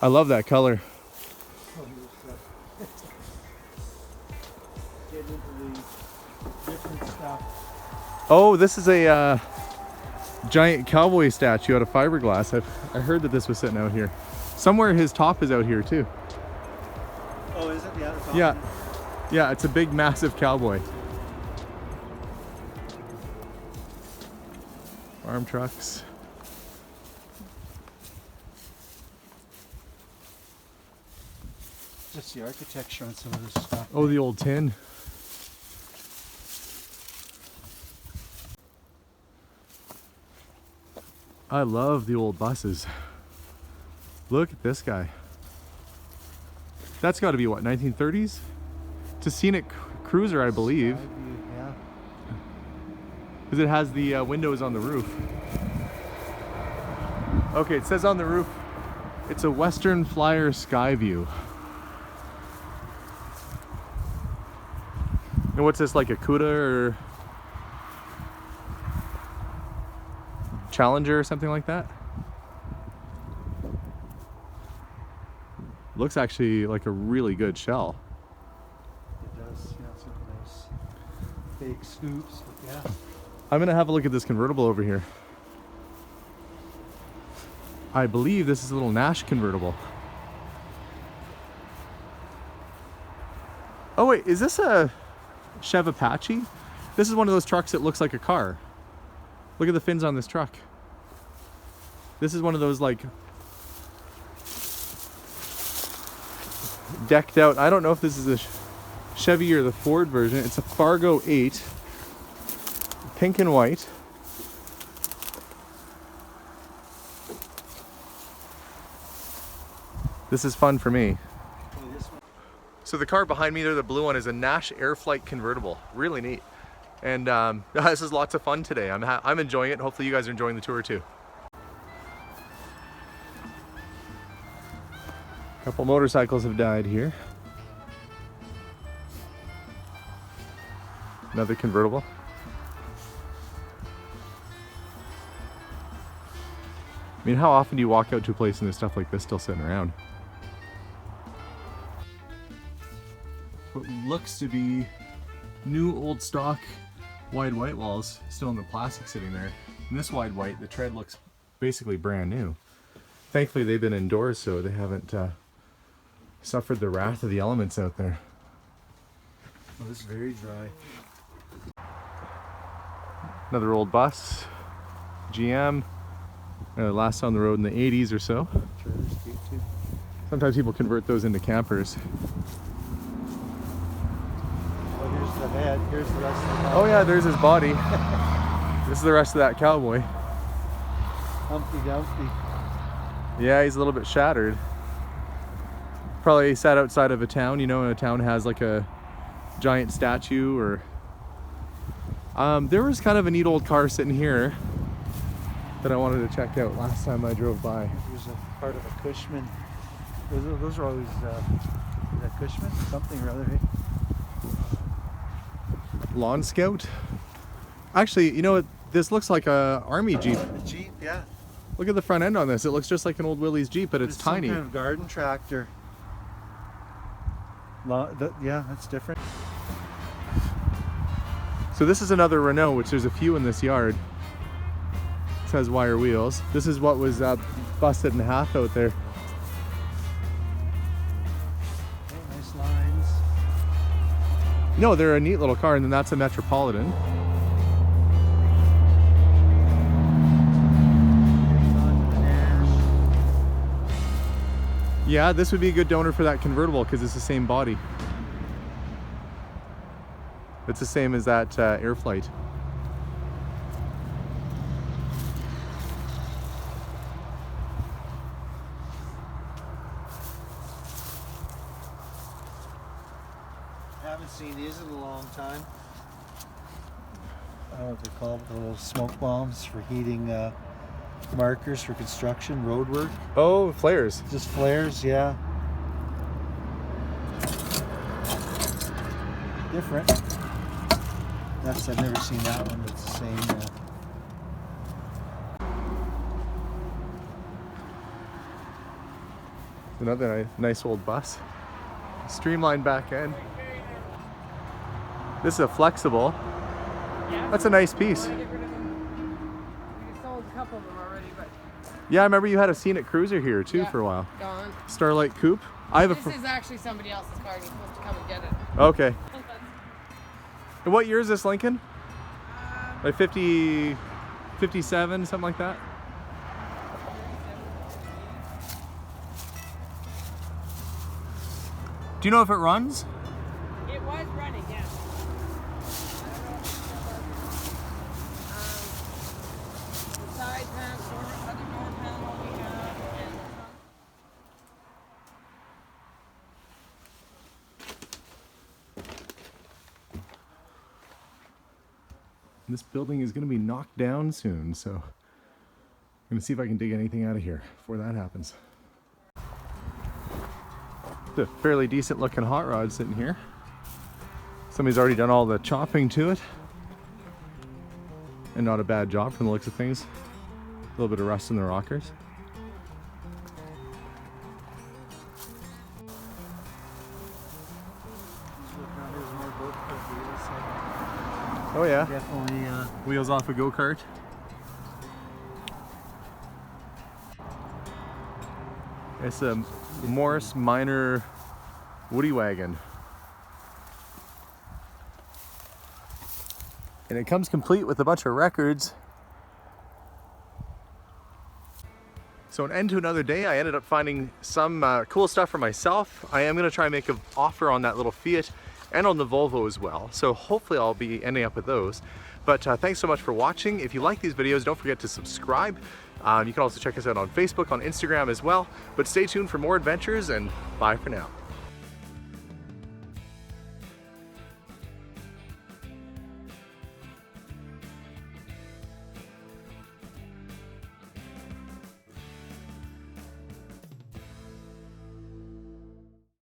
I love that color. Get into the different stuff. Oh, this is a giant cowboy statue out of fiberglass. I heard that this was sitting out here. Somewhere his top is out here too. Oh, is it? Yeah, the top. Yeah. Yeah, it's a big, massive cowboy. Farm trucks. Just the architecture on some of this stuff. Oh, the old tin. I love the old buses. Look at this guy. That's got to be what, 1930s? It's a scenic cruiser, I believe. Yeah. Because it has the windows on the roof. Okay, it says on the roof, it's a Western Flyer Skyview. And what's this, like a Cuda or Challenger or something like that? Looks actually like a really good shell. It does. Yeah, some nice big scoops. But yeah. I'm gonna have a look at this convertible over here. I believe this is a little Nash convertible. Oh wait, is this a Chev Apache? This is one of those trucks that looks like a car. Look at the fins on this truck. This is one of those like decked out. I don't know if this is a Chevy or the Ford version. It's a Fargo 8, pink and white. This is fun for me. So the car behind me there, the blue one, is a Nash Airflight convertible. Really neat. And this is lots of fun today. I'm enjoying it. Hopefully you guys are enjoying the tour too. A couple motorcycles have died here. Another convertible. I mean, how often do you walk out to a place and there's stuff like this still sitting around? What looks to be new old stock wide white walls still in the plastic sitting there. And this wide white, the tread looks basically brand new. Thankfully they've been indoors, so they haven't suffered the wrath of the elements out there. Oh, this is very dry. Another old bus, GM, last on the road in the 80s or so. Trailer's cute too. Sometimes people convert those into campers. Oh, here's the head. Here's the rest of the body. Oh yeah, there's his body. This is the rest of that cowboy. Humpty Dumpty. Yeah, he's a little bit shattered. Probably sat outside of a town, you know, and a town has like a giant statue or... there was kind of a neat old car sitting here that I wanted to check out last time I drove by. Here's a part of a Cushman. Those are always, is that Cushman? Something or other, hey? Lawn Scout? Actually, you know what? This looks like a army Jeep. A Jeep, yeah. Look at the front end on this. It looks just like an old Willys Jeep, but it's tiny. Some kind of garden tractor. Yeah, that's different. So this is another Renault, which there's a few in this yard. It has wire wheels. This is what was busted in half out there. Okay, nice lines. No, they're a neat little car, and then that's a Metropolitan. Yeah, this would be a good donor for that convertible because it's the same body. It's the same as that Airflight. Haven't seen these in a long time. I don't know what they're called, the little smoke bombs for heating markers for construction, road work. Oh, flares. Just flares, yeah. Different. I've never seen that one, but it's the same. Another nice old bus. Streamlined back end. This is a flexible. That's a nice piece. We sold a couple of them already, but Yeah, I remember you had a Scenic Cruiser here too yeah, for a while. gone. Starlight Coupe. I have This is actually somebody else's car, and you're supposed to come and get it. Okay. And what year is this Lincoln? Like 50, 57, something like that? Do you know if it runs? It was running, yeah. The side panel, other door panel we have, and This building is going to be knocked down soon, so I'm going to see if I can dig anything out of here before that happens. It's a fairly decent looking hot rod sitting here. Somebody's already done all the chopping to it. And not a bad job from the looks of things. A little bit of rust in the rockers. Oh yeah. Definitely. Wheels off a go-kart. It's a Morris Minor Woody Wagon. And it comes complete with a bunch of records. So an end to another day. I ended up finding some cool stuff for myself. I am going to try and make an offer on that little Fiat and on the Volvo as well. So hopefully I'll be ending up with those. But thanks so much for watching. If you like these videos, don't forget to subscribe. You can also check us out on Facebook, on Instagram as well. But stay tuned for more adventures, and bye for now.